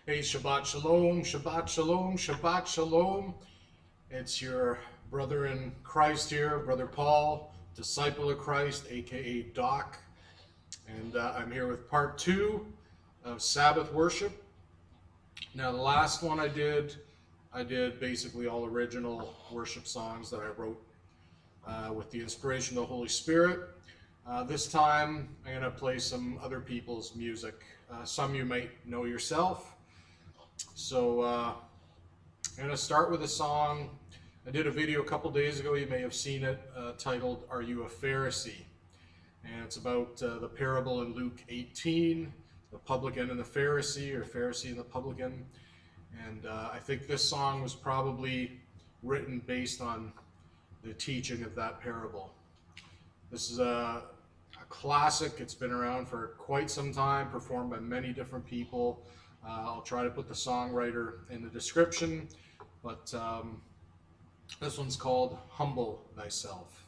Hey, Shabbat Shalom, Shabbat Shalom, Shabbat Shalom. It's your brother in Christ here, Brother Paul, disciple of Christ, aka Doc. And I'm here with part 2 of Sabbath worship. Now, the last one I did basically all original worship songs that I wrote with the inspiration of the Holy Spirit. This time, I'm going to play some other people's music. Some you might know yourself. So I'm going to start with a song. I did a video a couple days ago, you may have seen it, titled, Are You a Pharisee? And it's about the parable in Luke 18, the publican and the Pharisee, or Pharisee and the publican. And I think this song was probably written based on the teaching of that parable. This is a classic. It's been around for quite some time, performed by many different people. I'll try to put the songwriter in the description, but this one's called Humble Thyself.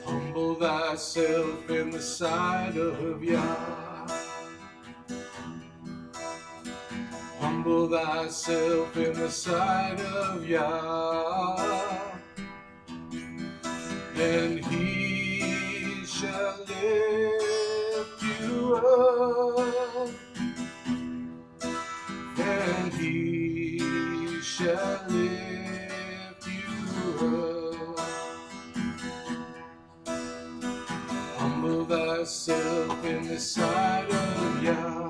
Humble thyself in the sight of Yah. Humble thyself in the sight of Yah, and He shall lift you up, and He shall lift you up. Humble thyself in the sight of Yah.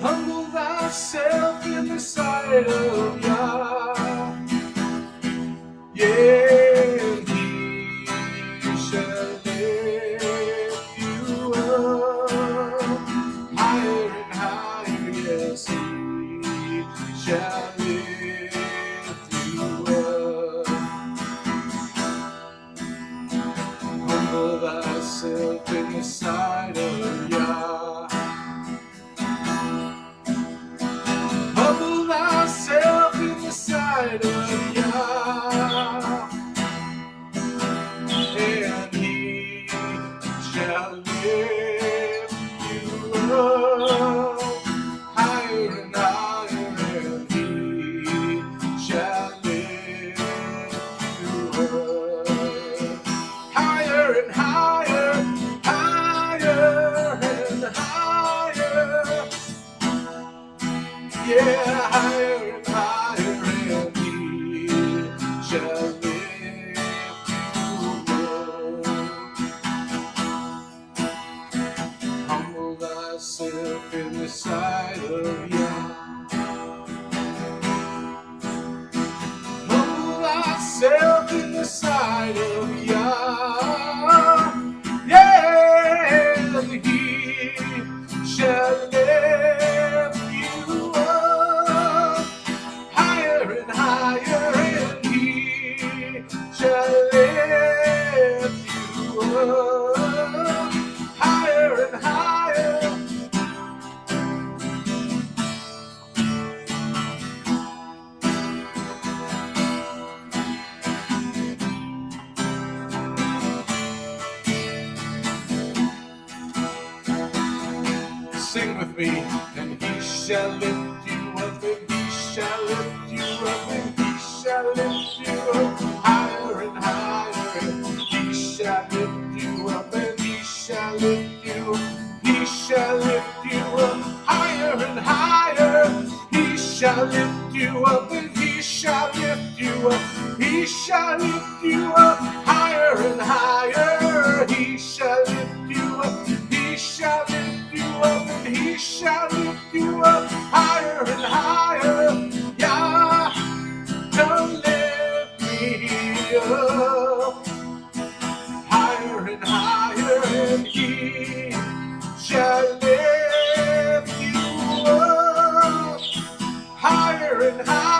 Humble thyself in the sight of Yah, yeah, and He shall lift you up, higher and higher, yes, He shall lift you up. Humble thyself in the sight of Yah. Sight of Yah, and He shall lift you up, higher and higher, and He shall lift you up, higher and higher, higher and higher, yeah, higher and higher. Humble thyself in the sight of Yah. Humble thyself in the sight of Yah. Yeah, and He shall lift you up, higher and higher, and He shall lift you up, higher and higher. Sing with me, and He shall lift you up, and He shall lift you up, and He shall lift you up, higher and higher, and He shall lift you up, and He shall lift you up, He shall lift you up, higher and higher, He shall lift you up, and He shall lift you up, He shall lift you up, higher and higher, He shall lift you up, He shall lift you up, and He shall lift you up, higher and higher. Yah, come lift me up, higher and higher, and He shall lift you up, higher and higher.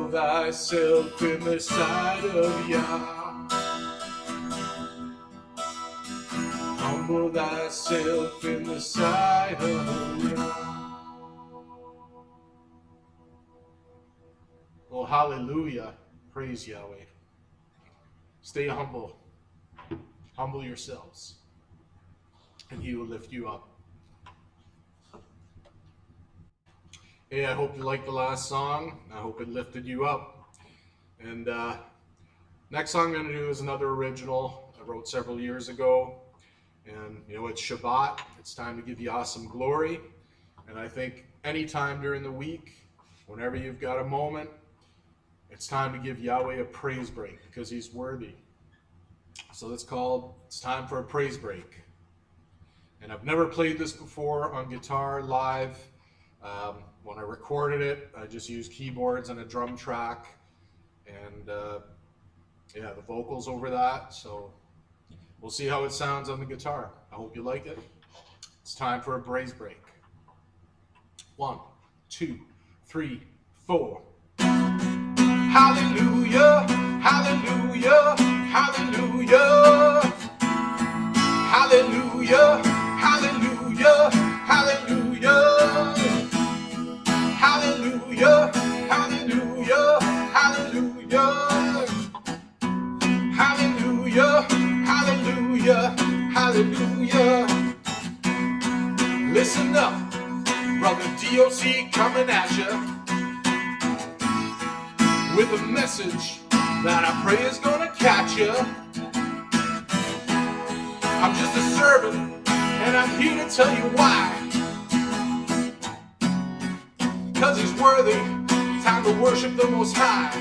Humble thyself in the sight of Yah. Humble thyself in the sight of Yah. Oh, hallelujah. Praise Yahweh. Stay humble. Humble yourselves, and He will lift you up. Hey, I hope you liked the last song. I hope it lifted you up. And next song I'm going to do is another original I wrote several years ago. And, you know, it's Shabbat. It's time to give Yah some glory. And I think anytime during the week, whenever you've got a moment, it's time to give Yahweh a praise break because He's worthy. So it's time for a praise break. And I've never played this before on guitar live. When I recorded it, I just used keyboards and a drum track, and yeah, the vocals over that. So we'll see how it sounds on the guitar. I hope you like it. It's time for a praise break. 1, 2, 3, 4. Hallelujah, hallelujah, hallelujah, hallelujah, hallelujah, hallelujah. Hallelujah, hallelujah, hallelujah. Hallelujah, hallelujah, hallelujah. Listen up, Brother DOC coming at you with a message that I pray is gonna catch you. I'm just a servant, and I'm here to tell you why. 'Cause He's worthy, time to worship the Most High.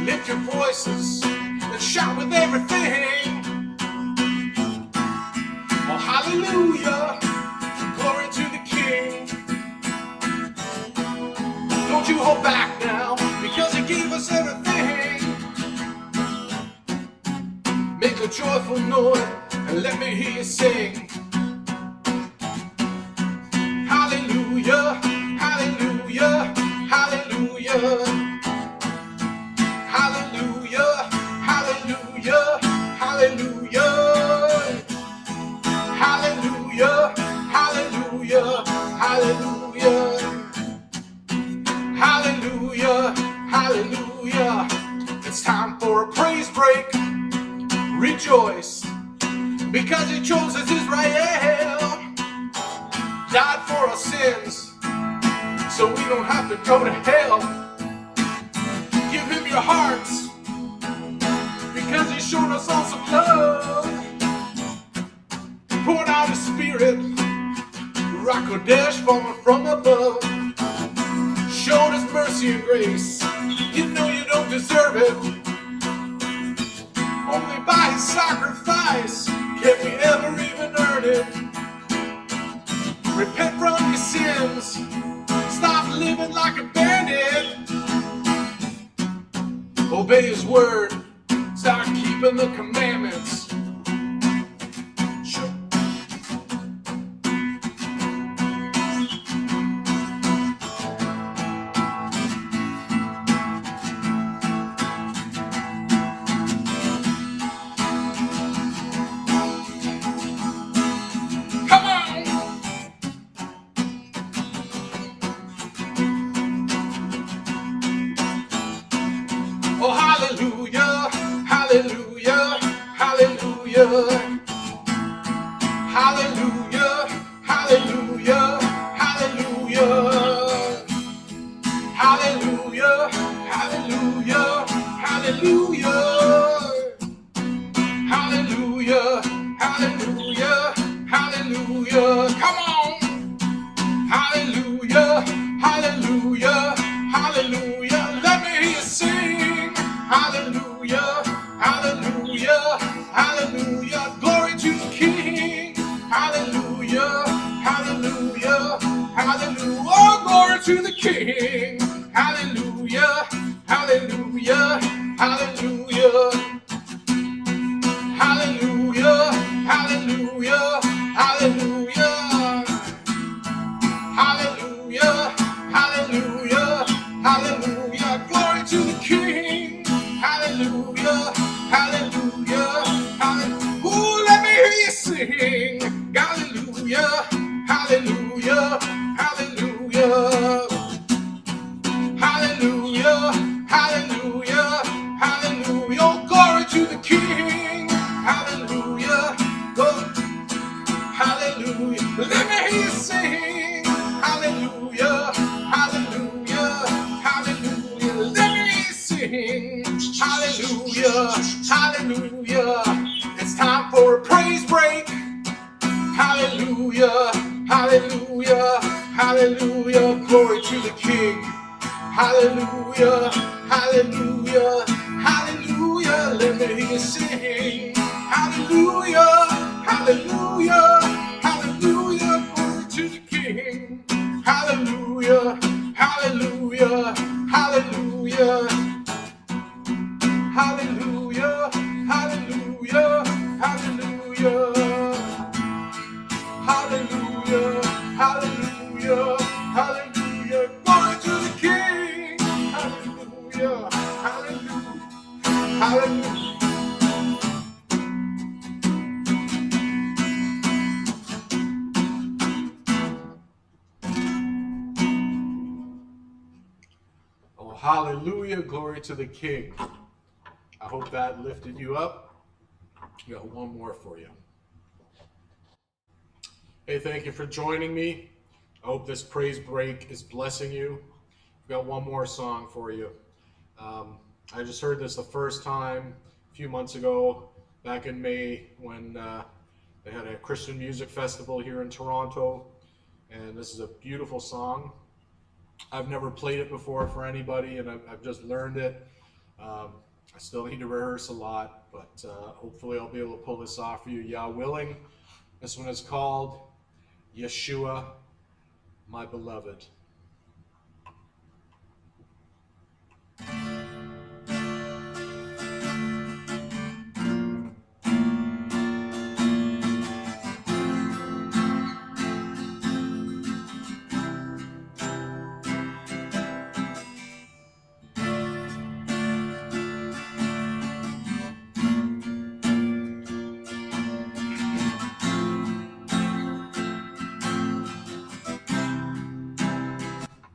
Lift your voices and shout with everything. Oh, hallelujah, glory to the King. Don't you hold back now, because He gave us everything. Make a joyful noise and let me hear you sing. Hallelujah, hallelujah, hallelujah. Hallelujah, hallelujah, hallelujah. Hallelujah, hallelujah, hallelujah. Hallelujah, hallelujah. It's time for a praise break. Rejoice, because He chose us Israel. Died for our sins, so we don't have to go to hell. Give Him your hearts, because He showed us all some love. Poured out His Spirit, Ruach Kodesh falling from above. Showed us mercy and grace, you know you don't deserve it. Only by His sacrifice can we ever even earn it. Repent from your sins, stop living like a bandit. Obey His word, start keeping the commandments. Oh, hallelujah, hallelujah, hallelujah. Hallelujah, hallelujah, hallelujah. Hallelujah, hallelujah, hallelujah. Hallelujah, hallelujah, hallelujah. Come on. Hallelujah, hallelujah, hallelujah. Let me hear you sing. Hallelujah, hallelujah, hallelujah. Glory to the King. Hallelujah, hallelujah, hallelujah. Oh, glory to the King. Hallelujah, hallelujah, hallelujah. Hallelujah, hallelujah, hallelujah. Hallelujah, hallelujah, hallelujah, hallelujah. It's time for a praise break. Hallelujah, hallelujah, hallelujah. Glory to the King. Hallelujah, hallelujah, hallelujah. Let me hear you sing. Hallelujah, hallelujah, hallelujah. Glory to the King. Hallelujah, hallelujah, hallelujah. Hallelujah, hallelujah, hallelujah. Hallelujah, hallelujah, hallelujah. Glory to the King. Hallelujah, hallelujah, hallelujah. Oh, hallelujah, glory to the King. I hope that lifted you up. We got one more for you. Hey, thank you for joining me. I hope this praise break is blessing you. We've got one more song for you. I just heard this the first time a few months ago, back in May, when they had a Christian music festival here in Toronto. And this is a beautiful song. I've never played it before for anybody, and I've just learned it. I still need to rehearse a lot, but hopefully I'll be able to pull this off for you, Yah willing. This one is called Yeshua, My Beloved.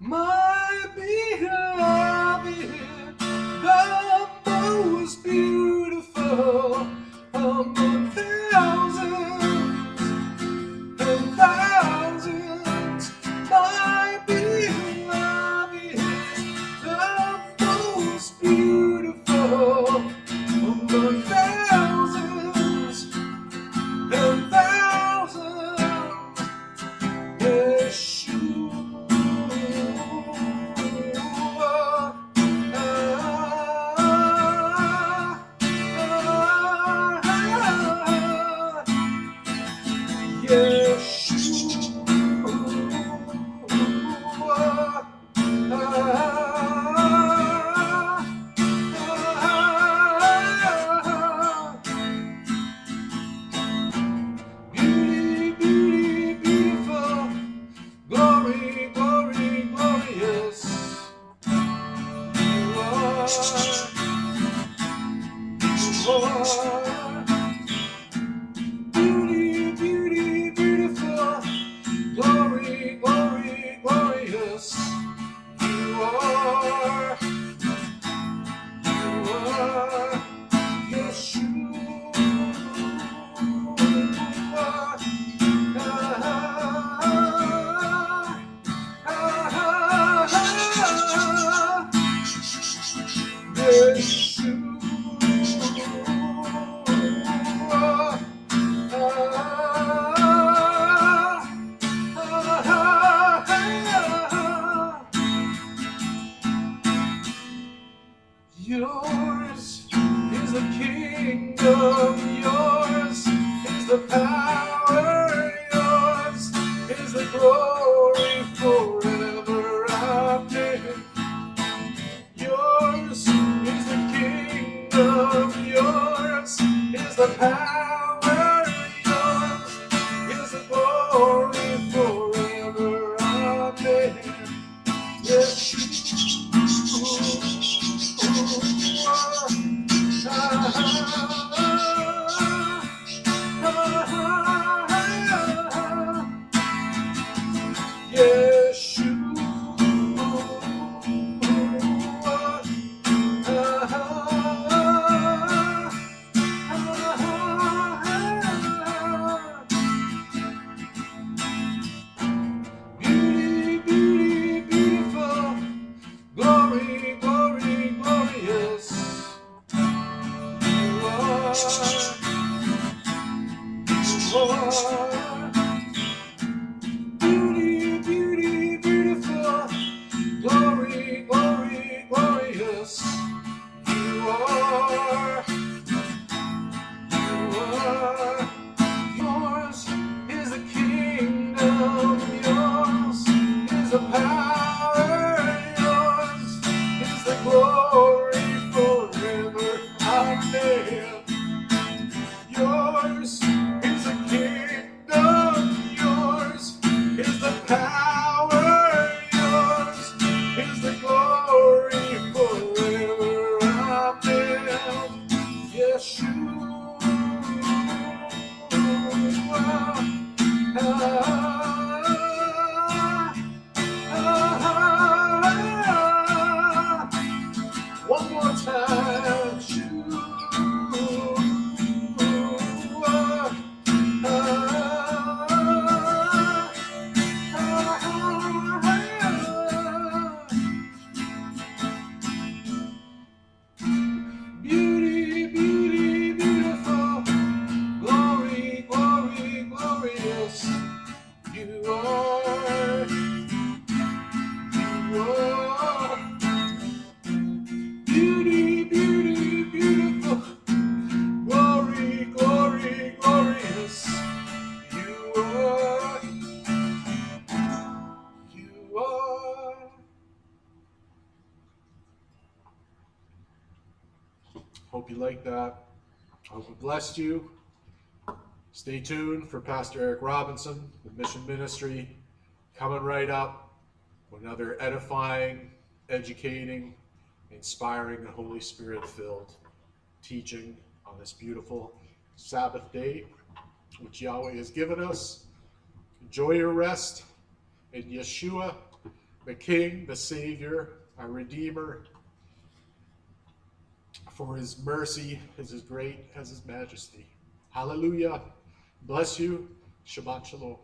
My beloved, the most beautiful among thousands and thousands. My beloved, the most beautiful among thousands and thousands. Yeshua. Beauty, beauty, beautiful. Glory, glory, glorious. You are. Beauty, beauty, beautiful. Glory, glory, glorious. You are. You are. Yeshua. Yours is the kingdom, yours is the power, yours is the glory forever. Amen. Yours is the kingdom, yours is the power, yours is the glory forever. Amen. Yes. Beauty, beauty, beautiful. Glory, glory. glory, glory, glorious. You are. Yours is the kingdom, yours is the power, yours is the glory forever. Amen. Yours is the kingdom, yours is the power, yours is the glory forever. Amen. Yeshua. One more time. Beauty, beauty, beautiful. Glory, glory, glorious. You are. You are. Beauty, beauty, beautiful. Glory, glory, glorious. You are. You are. Hope you like that. Hope it blessed you. Stay tuned for Pastor Eric Robinson, the Mission Ministry, coming right up with another edifying, educating, inspiring, and Holy Spirit-filled teaching on this beautiful Sabbath day, which Yahweh has given us. Enjoy your rest in Yeshua, the King, the Savior, our Redeemer, for his mercy is as great as his majesty. Hallelujah. Bless you. Shabbat Shalom.